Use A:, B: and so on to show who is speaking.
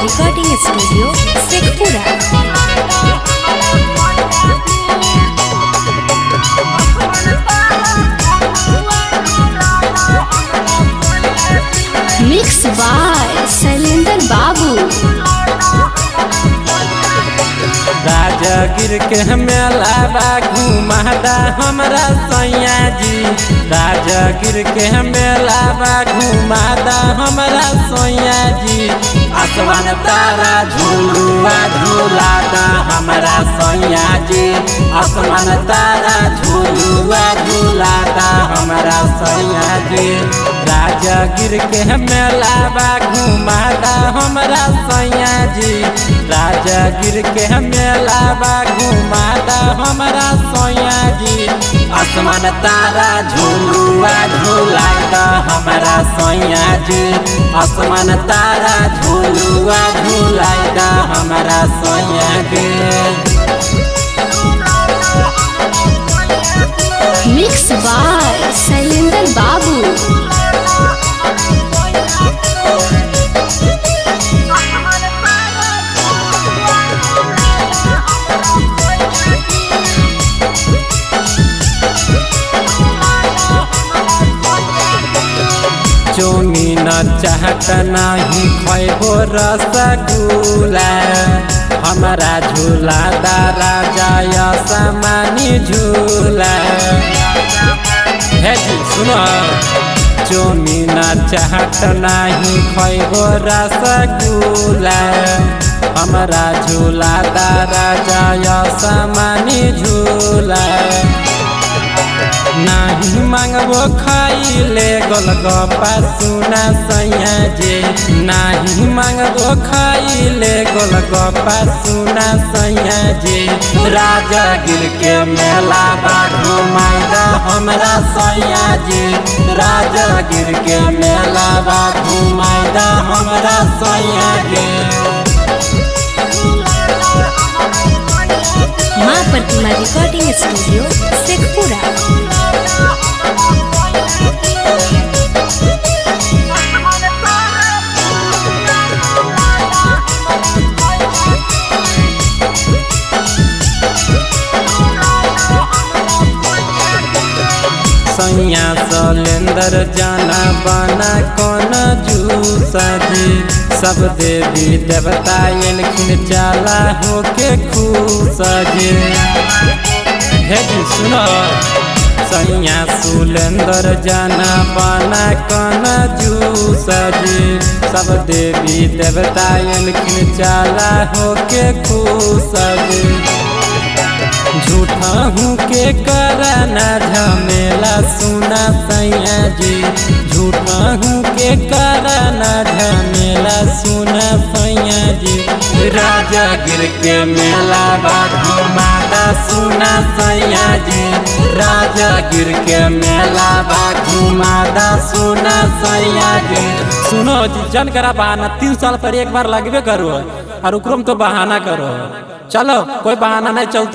A: Recording studio Sheikhpura. Mix by Shailendra Babu.
B: Rajgir के मेला बा घुमादा हमरा सैया जी। राजगीर के मेला बा घुमादा हमरा सैया जी। आसमान तारा झूलुआ झूलादा हमरा सैया जी। आसमान तारा झूलुआ झूलादा हमरा सैया जी। राजगीर के मेला बा घुमादा हमरा सैया जी। राजगीर के मेला बा घुमादा हमरा सैया जी। आसमान तारा झूलुआ झूलादा हमरा सैया जी। आसमान तारा झूलुआ झूलादा हमरा सैया जी।
A: मिक्स बाय शैलेंद्र बाबू।
B: चौमीन चाहत नहीं खैबो रसगुल्ला। हमारा झूला दारा जाय सामानी झूला। है जी सुनो, चौमीन चाहत नहीं खैबो रसगुल्ला। हमारा झूला दारा जाय सामानी झूला। नहीं मांगबो खाइले गोलगप्पा सुना सैया जी। नहीं मांगबो खाइले गोलगप्पा सुना सैया जी। राजगीर के मेला बा घुमाइदा हमरा सैया जी। राजगीर के मेला बा घुमाइदा हमरा सैया जी।
A: माँ प्रतिमा रिकॉर्डिंग स्टूडियो शेखपुरा।
B: सैया शैलेंद्र जाना बना कौन जूसा जी। सब देवी देवता एलखिन चला होके खुश जी। हे जी सुनो, सैया शैलेंद्र जाना बना कौन जूसा जी। सब देवी देवता एलखिन चला होके खुश जी। झूठा हूँ के कराना झमेला सुना सैया जी। झूठा हूँ के कराना झमेला सुना सैया जी। राजगीर के मेला बा घुमादा सुना सैया जी। राजगीर के मेला बा घुमादा सुना सैया जी। सुनो जी, जन करा बहाना 3 साल पर एक बार लगबे करो और उकरम तो बहाना करो। चलो कोई बहाना नहीं चलता।